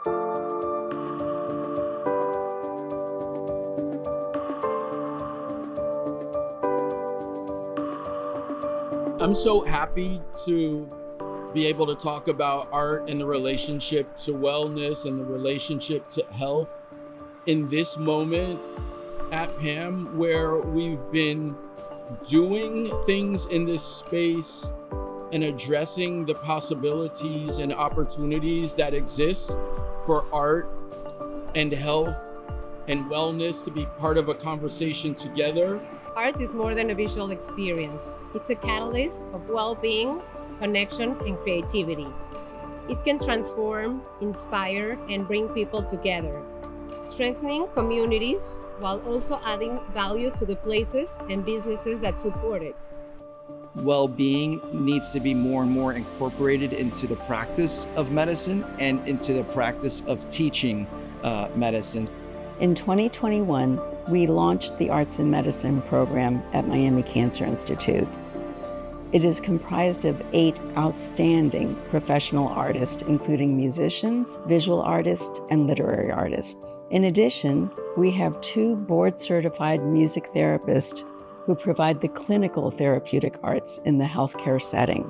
I'm so happy to be able to talk about art and the relationship to wellness and the relationship to health in this moment at PAMM, where we've been doing things in this space and addressing the possibilities and opportunities that exist for art and health and wellness to be part of a conversation together. Art is more than a visual experience. It's a catalyst of well-being, connection, and creativity. It can transform, inspire, and bring people together, strengthening communities while also adding value to the places and businesses that support it. Well-being needs to be more and more incorporated into the practice of medicine and into the practice of teaching medicine. In 2021, we launched the Arts in Medicine program at Miami Cancer Institute. It is comprised of 8 outstanding professional artists, including musicians, visual artists, and literary artists. In addition, we have 2 board-certified music therapists who provide the clinical therapeutic arts in the healthcare setting.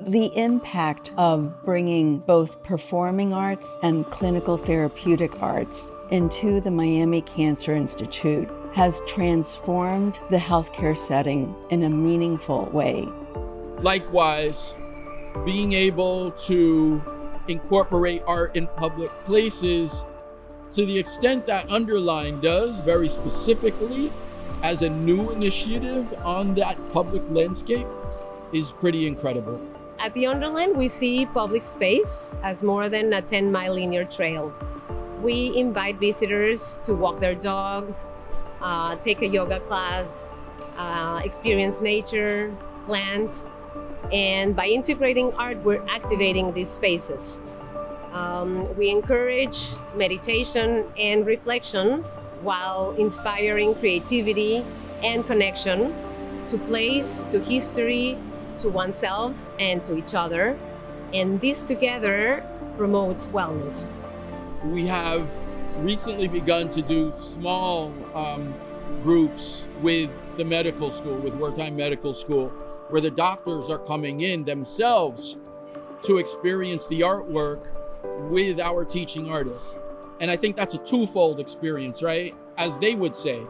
The impact of bringing both performing arts and clinical therapeutic arts into the Miami Cancer Institute has transformed the healthcare setting in a meaningful way. Likewise, being able to incorporate art in public places to the extent that Underline does, very specifically as a new initiative on that public landscape, is pretty incredible. At the Underline, we see public space as more than a 10-mile linear trail. We invite visitors to walk their dogs, take a yoga class, experience nature, plant, and by integrating art, we're activating these spaces. We encourage meditation and reflection while inspiring creativity and connection to place, to history, to oneself and to each other. And this together promotes wellness. We have recently begun to do small groups with the medical school, with Wertheim Medical School, where the doctors are coming in themselves to experience the artwork with our teaching artists. And I think that's a twofold experience, right? As they would say,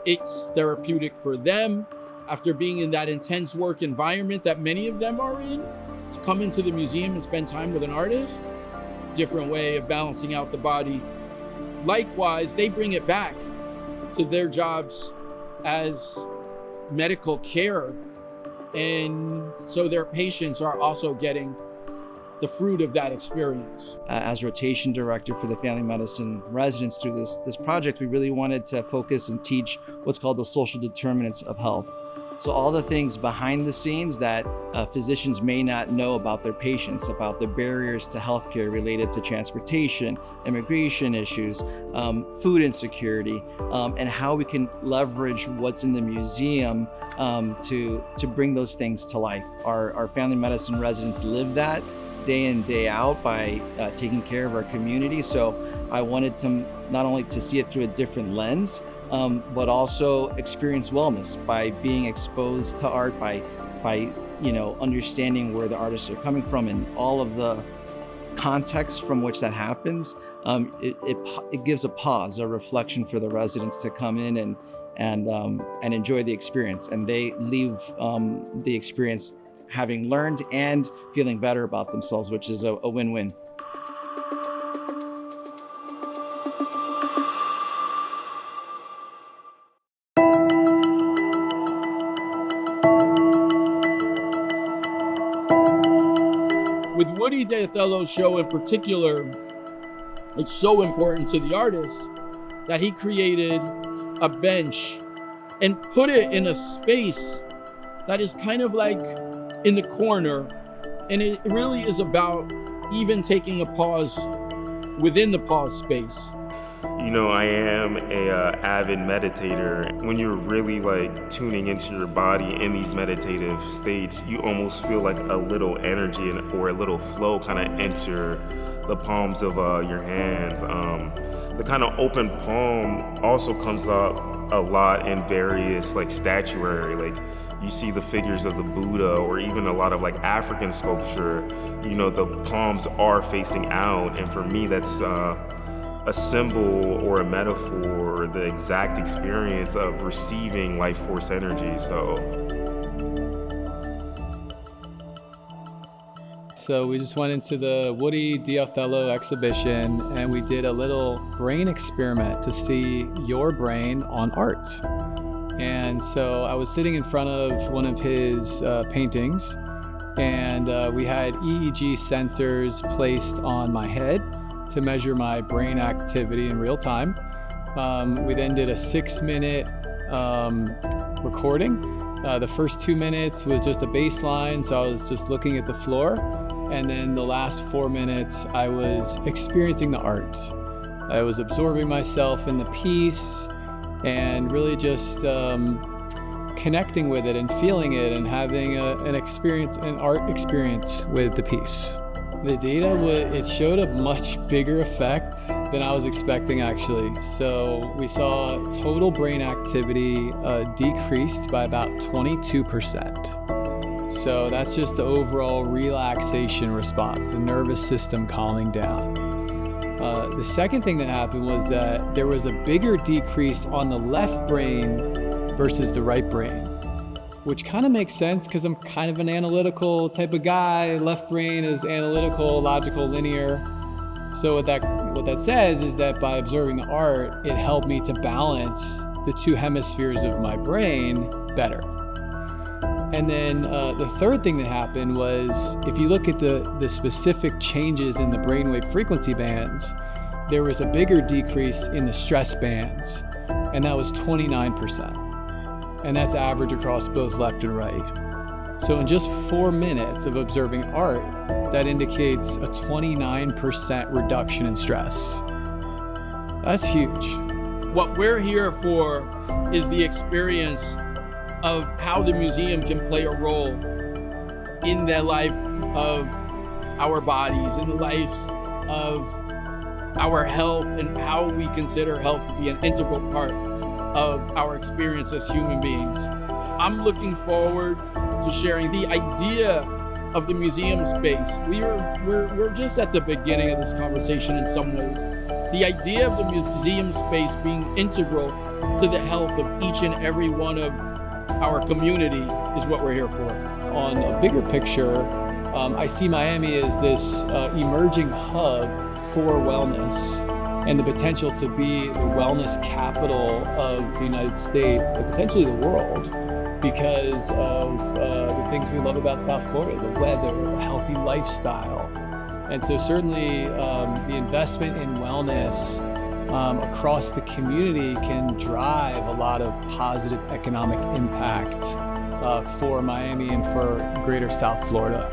it's therapeutic for them after being in that intense work environment that many of them are in, to come into the museum and spend time with an artist, different way of balancing out the body. Likewise, they bring it back to their jobs as medical care. And so their patients are also getting the fruit of that experience. As rotation director for the family medicine residents through this project, we really wanted to focus and teach what's called the social determinants of health. So all the things behind the scenes that physicians may not know about their patients, about the barriers to healthcare related to transportation, immigration issues, food insecurity, and how we can leverage what's in the museum to bring those things to life. Our family medicine residents live that day in, day out by taking care of our community. So I wanted to not only to see it through a different lens, but also experience wellness by being exposed to art, by understanding where the artists are coming from and all of the context from which that happens. It gives a pause, a reflection for the residents to come in and enjoy the experience, and they leave the experience having learned and feeling better about themselves, which is a win-win. With Woody de Othello's show in particular, it's so important to the artist that he created a bench and put it in a space that is kind of like in the corner. And it really is about even taking a pause within the pause space. You know, I am a avid meditator. When you're really like tuning into your body in these meditative states, you almost feel like a little energy or a little flow kind of enter the palms of your hands. The kind of open palm also comes up a lot in various like statuary, like you see the figures of the Buddha or even a lot of like African sculpture, you know, the palms are facing out. And for me, that's a symbol or a metaphor, the exact experience of receiving life force energy. So we just went into the Woody the Othello exhibition and we did a little brain experiment to see your brain on art. And so I was sitting in front of one of his paintings, and we had EEG sensors placed on my head to measure my brain activity in real time. We then did a 6-minute recording. The first 2 minutes was just a baseline, so I was just looking at the floor. And then the last 4 minutes, I was experiencing the art. I was absorbing myself in the piece and really just connecting with it and feeling it and having an art experience with the piece. The data, it showed a much bigger effect than I was expecting, actually. So we saw total brain activity decreased by about 22%. So that's just the overall relaxation response, the nervous system calming down. The second thing that happened was that there was a bigger decrease on the left brain versus the right brain, which kind of makes sense because I'm kind of an analytical type of guy. Left brain is analytical, logical, linear. So what that says is that by observing the art, it helped me to balance the two hemispheres of my brain better. And then the third thing that happened was, if you look at the specific changes in the brainwave frequency bands, there was a bigger decrease in the stress bands, and that was 29%. And that's average across both left and right. So in just 4 minutes of observing art, that indicates a 29% reduction in stress. That's huge. What we're here for is the experience of how the museum can play a role in the life of our bodies, in the lives of our health, and how we consider health to be an integral part of our experience as human beings. I'm looking forward to sharing the idea of the museum space. We're just at the beginning of this conversation in some ways. The idea of the museum space being integral to the health of each and every one of our community is what we're here for. On a bigger picture, I see Miami as this emerging hub for wellness and the potential to be the wellness capital of the United States and potentially the world because of the things we love about South Florida, the weather, a healthy lifestyle. And so certainly the investment in wellness across the community can drive a lot of positive economic impact for Miami and for greater South Florida.